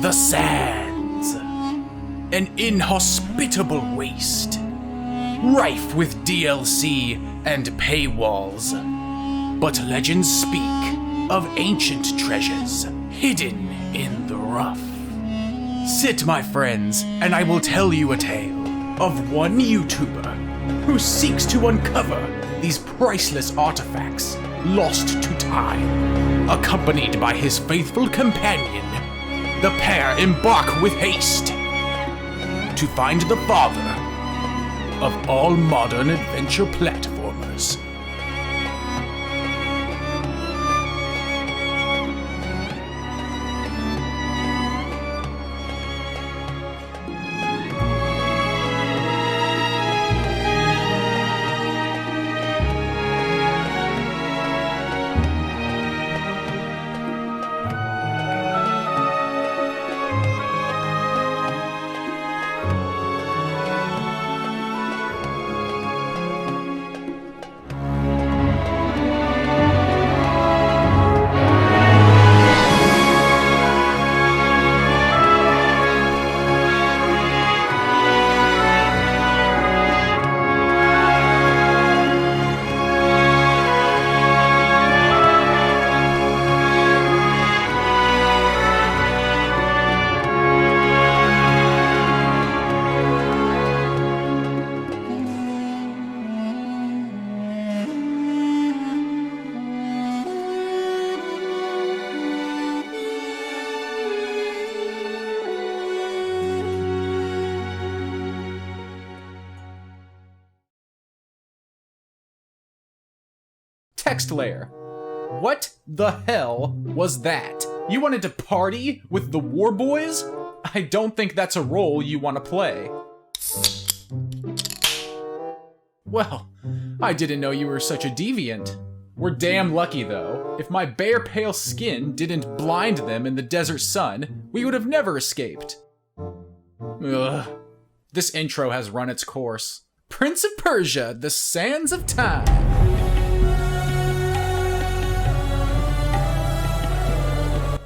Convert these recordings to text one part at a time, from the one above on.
The Sands. An inhospitable waste, rife with DLC and paywalls. But legends speak of ancient treasures hidden in the rough. Sit, my friends, and I will tell you a tale of one YouTuber who seeks to uncover these priceless artifacts lost to time. Accompanied by his faithful companion, the pair embark with haste to find the father of all modern adventure platformers. Text layer. What the hell was that? You wanted to party with the war boys? I don't think that's a role you want to play. Well, I didn't know you were such a deviant. We're damn lucky though. If my bare pale skin didn't blind them in the desert sun, we would have never escaped. Ugh. This intro has run its course. Prince of Persia, The Sands of Time.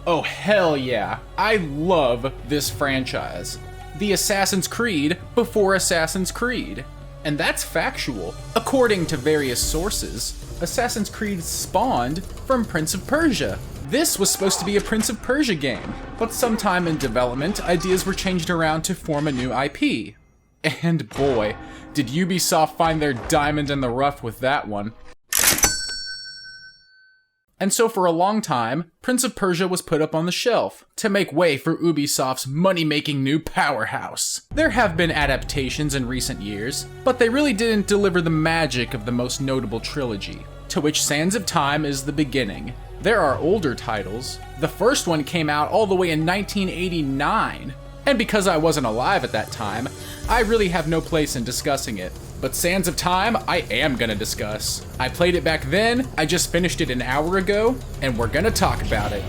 Oh hell yeah, I love this franchise. The Assassin's Creed before Assassin's Creed. And that's factual. According to various sources, Assassin's Creed spawned from Prince of Persia. This was supposed to be a Prince of Persia game, but sometime in development, ideas were changed around to form a new IP. And boy, did Ubisoft find their diamond in the rough with that one. And so for a long time, Prince of Persia was put up on the shelf to make way for Ubisoft's money-making new powerhouse. There have been adaptations in recent years, but they really didn't deliver the magic of the most notable trilogy, to which Sands of Time is the beginning. There are older titles. The first one came out all the way in 1989, and because I wasn't alive at that time, I really have no place in discussing it. But Sands of Time, I am gonna discuss. I played it back then, I just finished it an hour ago, and we're gonna talk about it.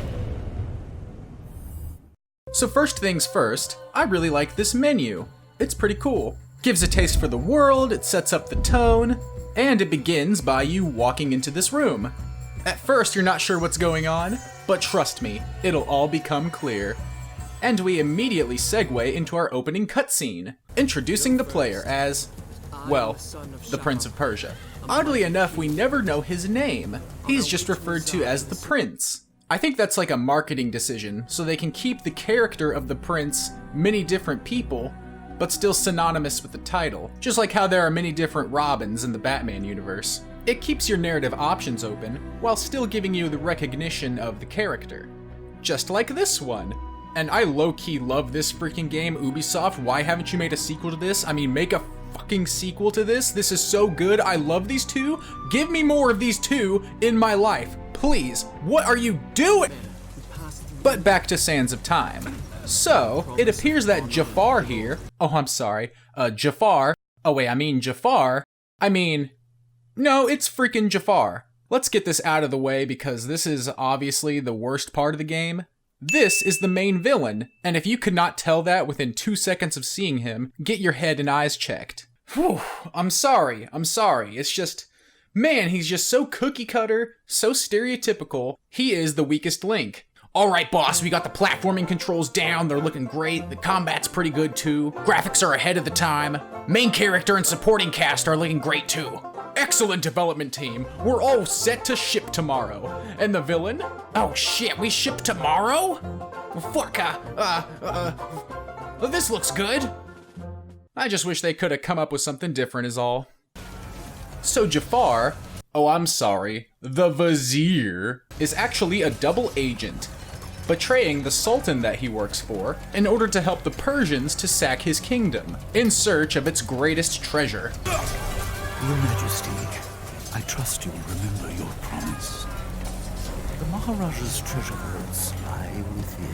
So first things first, I really like this menu. It's pretty cool. Gives a taste for the world, it sets up the tone, and it begins by you walking into this room. At first, you're not sure what's going on, but trust me, it'll all become clear. And we immediately segue into our opening cutscene, introducing the player as, well, the Prince of Persia. Oddly enough, we never know his name. He's just referred to as the Prince. I think that's like a marketing decision, so they can keep the character of the Prince many different people, but still synonymous with the title. Just like how there are many different Robins in the Batman universe. It keeps your narrative options open, while still giving you the recognition of the character. Just like this one. And I low-key love this freaking game, Ubisoft. Why haven't you made a sequel to this? I mean, make a fucking sequel to this. This is so good. I love these two. Give me more of these two in my life. Please. What are you doing? But back to Sands of Time. So, it appears that Jafar here... Oh, I'm sorry. Jafar... Oh wait, I mean Jafar. No, it's freaking Jafar. Let's get this out of the way because this is obviously the worst part of the game. This is the main villain, and if you could not tell that within 2 seconds of seeing him, get your head and eyes checked. Whew, I'm sorry. It's just, man, he's just so cookie cutter, so stereotypical. He is the weakest link. Alright boss, we got the platforming controls down, they're looking great, the combat's pretty good too, graphics are ahead of the time, main character and supporting cast are looking great too. Excellent development team, we're all set to ship tomorrow. And the villain? Oh shit, we ship tomorrow? Fuck, this looks good. I just wish they could have come up with something different is all. So Jafar, oh I'm sorry, the Vizier, is actually a double agent, betraying the Sultan that he works for in order to help the Persians to sack his kingdom, in search of its greatest treasure. Your Majesty, I trust you will remember your promise. The Maharaja's treasure hoards lie within.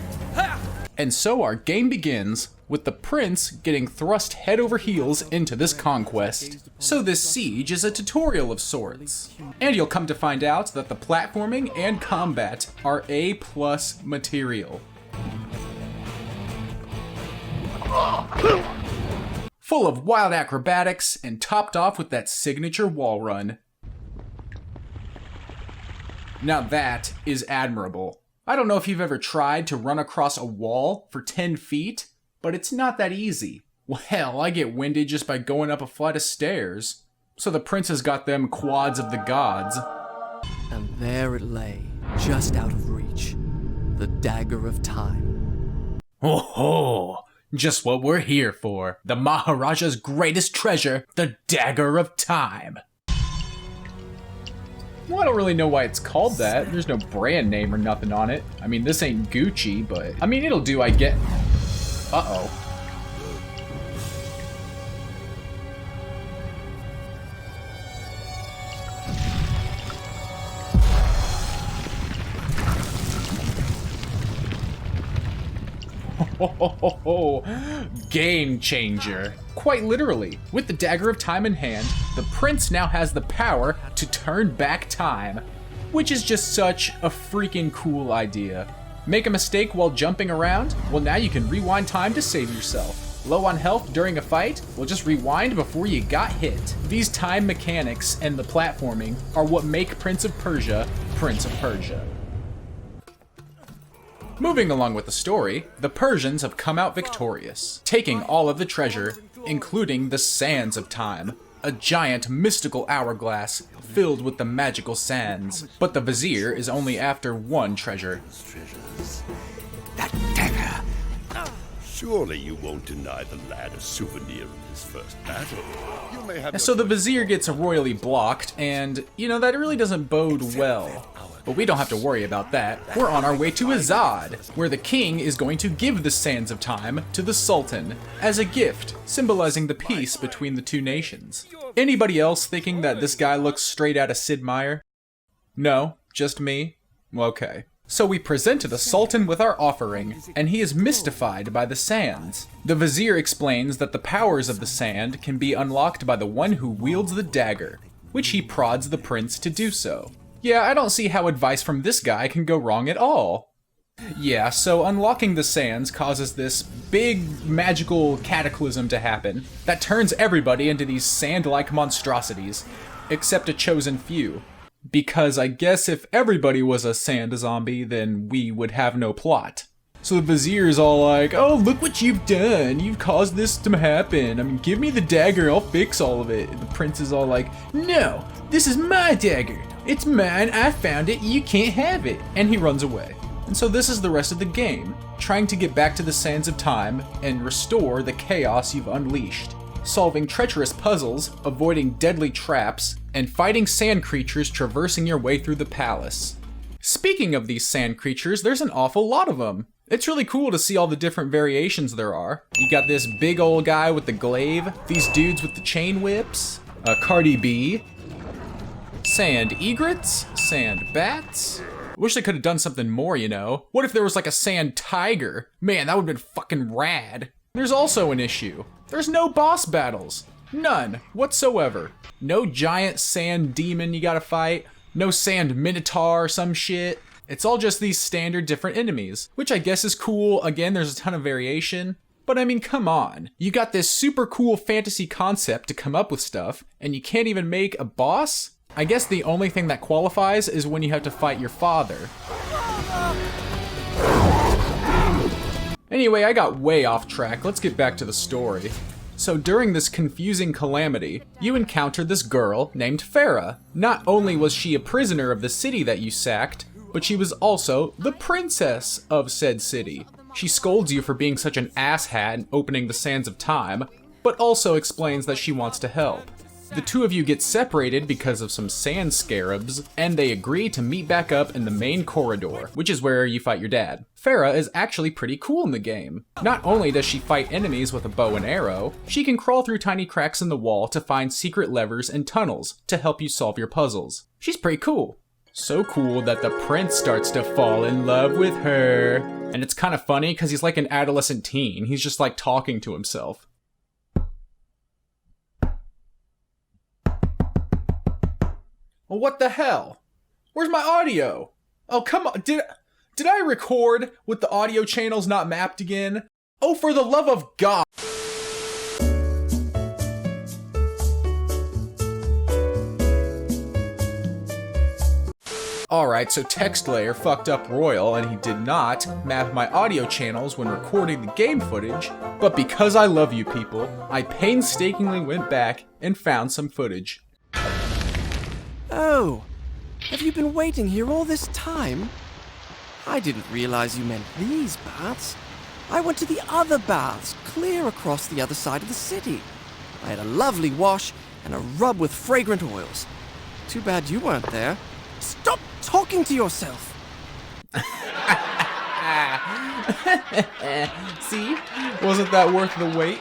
And so our game begins with the prince getting thrust head over heels into this conquest. So this siege is a tutorial of sorts. And you'll come to find out that the platforming and combat are A+ material. Full of wild acrobatics and topped off with that signature wall run. Now that is admirable. I don't know if you've ever tried to run across a wall for 10 feet, but it's not that easy. Well, hell, I get winded just by going up a flight of stairs. So the prince has got them quads of the gods. And there it lay, just out of reach, the dagger of time. Oh ho! Just what we're here for. The Maharaja's greatest treasure, the dagger of time. Well, I don't really know why it's called that. There's no brand name or nothing on it. I mean, this ain't Gucci, but... I mean, it'll do, I get... Uh-oh. Game changer. Quite literally. With the dagger of time in hand, the prince now has the power to turn back time, which is just such a freaking cool idea. Make a mistake while jumping around? Well, now you can rewind time to save yourself. Low on health during a fight? Well, just rewind before you got hit. These time mechanics and the platforming are what make Prince of Persia, Prince of Persia. Moving along with the story, the Persians have come out victorious, taking all of the treasure, including the Sands of Time, a giant mystical hourglass filled with the magical sands. But the Vizier is only after one treasure. That dagger! Surely you won't deny the lad a souvenir of his first battle. You may have So the Vizier gets royally blocked, and, you know, that really doesn't bode well. But we don't have to worry about that. We're on our way to Azad, where the king is going to give the Sands of Time to the Sultan as a gift, symbolizing the peace between the two nations. Anybody else thinking that this guy looks straight out of Sid Meier? No? Just me? Okay. So we present to the Sultan with our offering, and he is mystified by the sands. The Vizier explains that the powers of the sand can be unlocked by the one who wields the dagger, which he prods the prince to do so. Yeah, I don't see how advice from this guy can go wrong at all. Yeah, so unlocking the sands causes this big magical cataclysm to happen that turns everybody into these sand-like monstrosities, except a chosen few. Because I guess if everybody was a sand zombie, then we would have no plot. So the Vizier's all like, oh, look what you've done. You've caused this to happen. I mean, give me the dagger, I'll fix all of it. And the prince is all like, no, this is my dagger. It's mine, I found it, you can't have it. And he runs away. And so this is the rest of the game, trying to get back to the Sands of Time and restore the chaos you've unleashed. Solving treacherous puzzles, avoiding deadly traps, and fighting sand creatures traversing your way through the palace. Speaking of these sand creatures, there's an awful lot of them. It's really cool to see all the different variations there are. You got this big old guy with the glaive, these dudes with the chain whips, Cardi B, sand egrets, sand bats. Wish they could have done something more, you know? What if there was like a sand tiger? Man, that would have been fucking rad. There's also an issue. There's no boss battles. None whatsoever. No giant sand demon you gotta fight. No sand minotaur or some shit. It's all just these standard different enemies, which I guess is cool. Again, there's a ton of variation. But I mean, come on. You got this super cool fantasy concept to come up with stuff, and you can't even make a boss? I guess the only thing that qualifies is when you have to fight your father. Anyway, I got way off track. Let's get back to the story. So during this confusing calamity, you encountered this girl named Farah. Not only was she a prisoner of the city that you sacked, but she was also the princess of said city. She scolds you for being such an asshat and opening the sands of time, but also explains that she wants to help. The two of you get separated because of some sand scarabs, and they agree to meet back up in the main corridor, which is where you fight your dad. Farah is actually pretty cool in the game. Not only does she fight enemies with a bow and arrow, she can crawl through tiny cracks in the wall to find secret levers and tunnels to help you solve your puzzles. She's pretty cool. So cool that the prince starts to fall in love with her. And it's kind of funny because he's like an adolescent teen. He's just like talking to himself. Well, what the hell? Where's my audio? Oh, come on. Did I record with the audio channels not mapped again? Oh, for the love of God. Alright, so TextLayer fucked up Royal and he did not map my audio channels when recording the game footage, but because I love you people, I painstakingly went back and found some footage. Oh, have you been waiting here all this time? I didn't realize you meant these baths. I went to the other baths, clear across the other side of the city. I had a lovely wash and a rub with fragrant oils. Too bad you weren't there. Stop talking to yourself! See? Wasn't that worth the wait?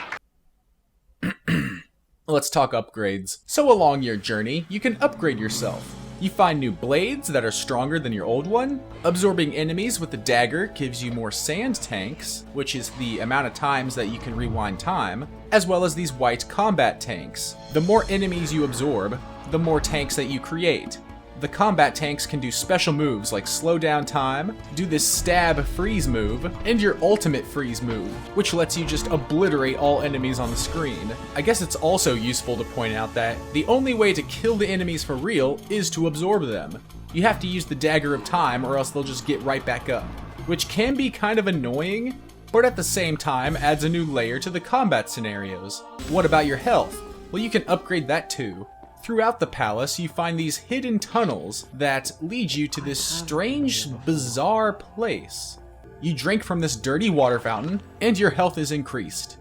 Let's talk upgrades. So along your journey, you can upgrade yourself. You find new blades that are stronger than your old one. Absorbing enemies with the dagger gives you more sand tanks, which is the amount of times that you can rewind time, as well as these white combat tanks. The more enemies you absorb, the more tanks that you create. The combat tanks can do special moves like slow down time, do this stab freeze move, and your ultimate freeze move, which lets you just obliterate all enemies on the screen. I guess it's also useful to point out that the only way to kill the enemies for real is to absorb them. You have to use the dagger of time or else they'll just get right back up, which can be kind of annoying, but at the same time adds a new layer to the combat scenarios. What about your health? Well, you can upgrade that too. Throughout the palace, you find these hidden tunnels that lead you to this strange, bizarre place. You drink from this dirty water fountain, and your health is increased.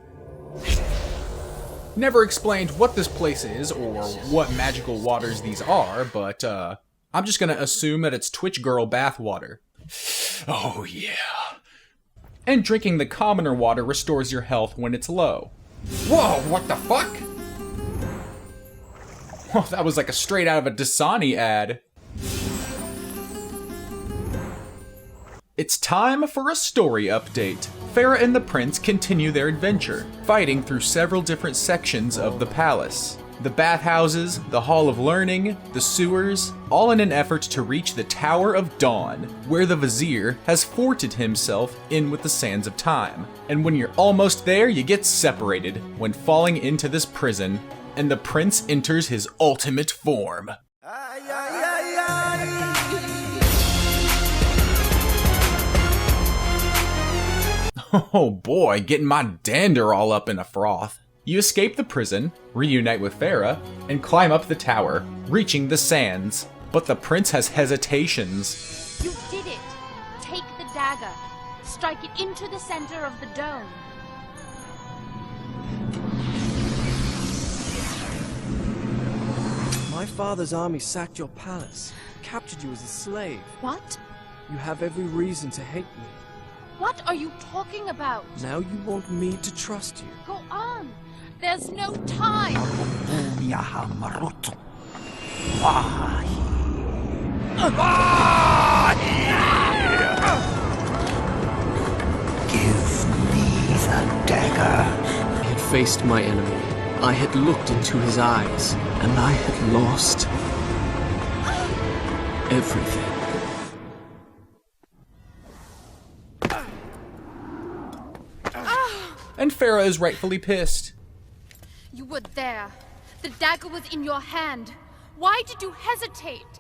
Never explained what this place is or what magical waters these are, but I'm just gonna assume that it's Twitch Girl bathwater. Oh yeah. And drinking the commoner water restores your health when it's low. Whoa, what the fuck? Oh, that was like a straight out of a Dasani ad. It's time for a story update. Farah and the prince continue their adventure, fighting through several different sections of the palace. The bathhouses, the Hall of Learning, the sewers, all in an effort to reach the Tower of Dawn, where the Vizier has forted himself in with the sands of time. And when you're almost there, you get separated when falling into this prison, and the prince enters his ultimate form. Oh boy, getting my dander all up in a froth. You escape the prison, reunite with Farah, and climb up the tower, reaching the sands. But the prince has hesitations. You did it! Take the dagger. Strike it into the center of the dome. My father's army sacked your palace, captured you as a slave. What? You have every reason to hate me. What are you talking about? Now you want me to trust you. Go on! There's no time! Give me the dagger. I had faced my enemy. I had looked into his eyes, and I had lost everything. And Farah is rightfully pissed. You were there. The dagger was in your hand. Why did you hesitate?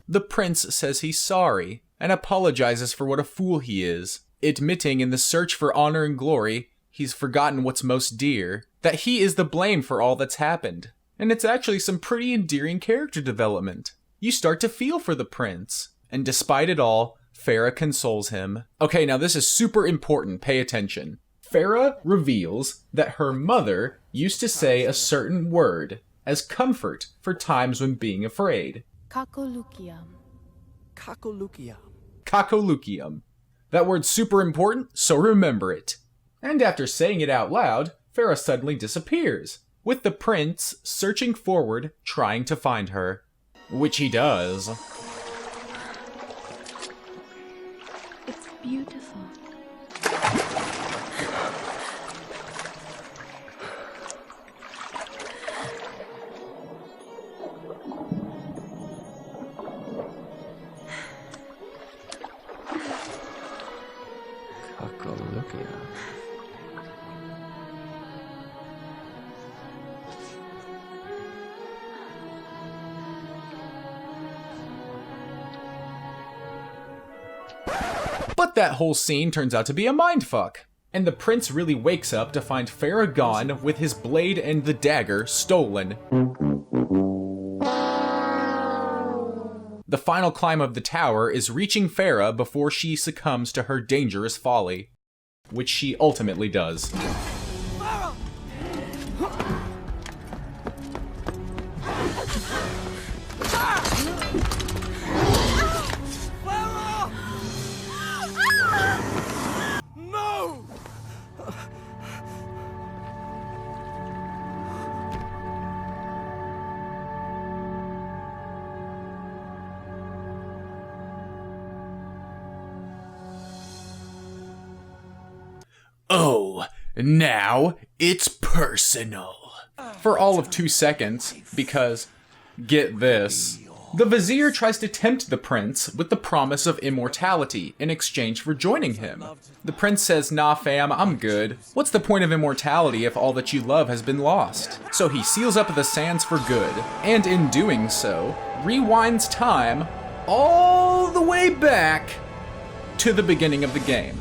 The prince says he's sorry, and apologizes for what a fool he is. admitting in the search for honor and glory, he's forgotten what's most dear, that he is the blame for all that's happened. And it's actually some pretty endearing character development. You start to feel for the prince. And despite it all, Farah consoles him. Okay, now this is super important, pay attention. Farah reveals that her mother used to say a certain word as comfort for times when being afraid. Kakolukiam. Kakolukia. Kakolukium. That word's super important, so remember it. And after saying it out loud, Farah suddenly disappears, with the prince searching forward, trying to find her. Which he does. It's beautiful. Kakolukia. But that whole scene turns out to be a mindfuck. And the prince really wakes up to find Farah gone with his blade and the dagger stolen. The final climb of the tower is reaching Farah before she succumbs to her dangerous folly, which she ultimately does. Oh, now it's personal. For all of 2 seconds, because, get this, the vizier tries to tempt the prince with the promise of immortality in exchange for joining him. The prince says, nah fam, I'm good. What's the point of immortality if all that you love has been lost? So he seals up the sands for good, and in doing so, rewinds time all the way back to the beginning of the game.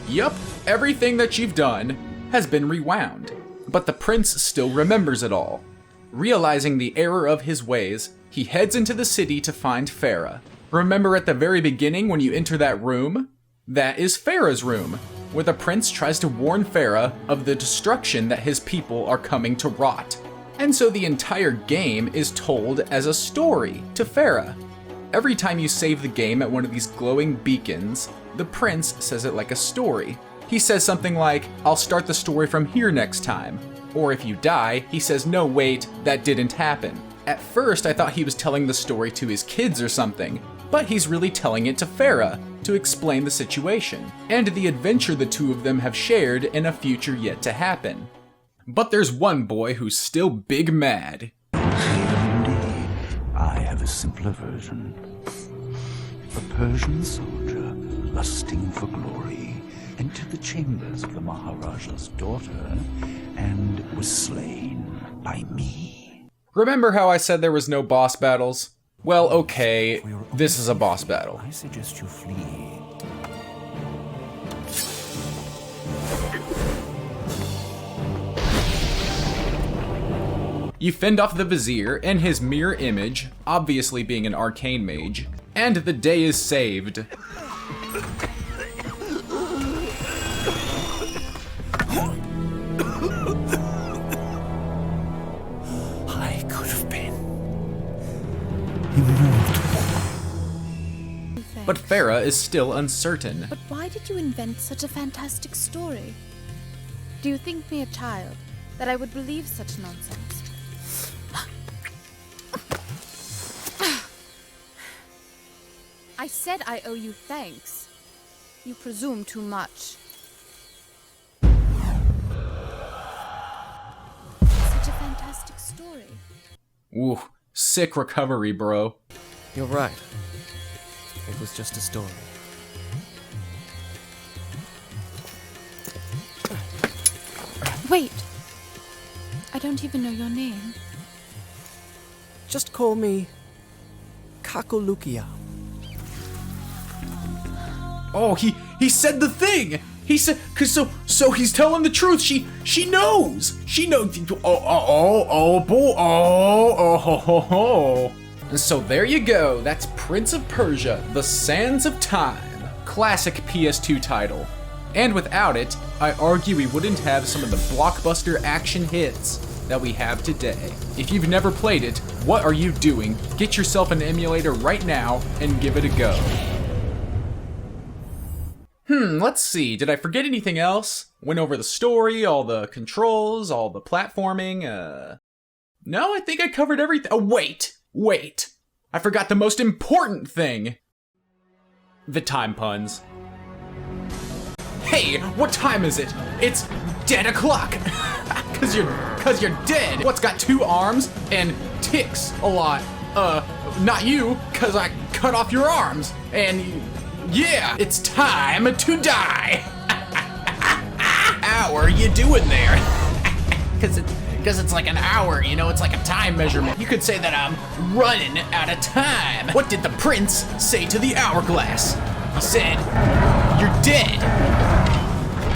Yup, everything that you've done has been rewound, but the prince still remembers it all. Realizing the error of his ways, he heads into the city to find Farah. Remember at the very beginning when you enter that room? That is Farah's room, where the prince tries to warn Farah of the destruction that his people are coming to rot. And so the entire game is told as a story to Farah. Every time you save the game at one of these glowing beacons, the prince says it like a story. He says something like, I'll start the story from here next time. Or if you die, he says, no wait, that didn't happen. At first I thought he was telling the story to his kids or something, but he's really telling it to Farah to explain the situation, and the adventure the two of them have shared in a future yet to happen. But there's one boy who's still big mad. Indeed, I have a simpler version. A Persian soldier, lusting for glory, entered the chambers of the Maharaja's daughter and was slain by me. Remember how I said there was no boss battles? Well, okay, this is a boss battle. I suggest you flee. You fend off the vizier and his mirror image, obviously being an arcane mage, and the day is saved. I could have been immortal. But Farah is still uncertain. But why did you invent such a fantastic story? Do you think me a child, that I would believe such nonsense? I said I owe you thanks. You presume too much. Such a fantastic story. Ooh, sick recovery, bro. You're right. It was just a story. Wait. I don't even know your name. Just call me Kakulukia. Oh, he said the thing. He said, so he's telling the truth. She knows. She knows. Oh. So there you go. That's Prince of Persia: The Sands of Time. Classic PS2 title. And without it, I argue we wouldn't have some of the blockbuster action hits that we have today. If you've never played it, what are you doing? Get yourself an emulator right now and give it a go. Let's see, did I forget anything else? Went over the story, all the controls, all the platforming, No, I think I covered everything. Oh, wait! I forgot the most important thing! The time puns. Hey, what time is it? It's dead o'clock! Cause you're dead! What's got 2 arms and ticks a lot? Not you, cause I cut off your arms, and yeah, it's time to die! Hour, you doing there? Cause it's like an hour, you know, it's like a time measurement. You could say that I'm running out of time. What did the prince say to the hourglass? He said, "You're dead."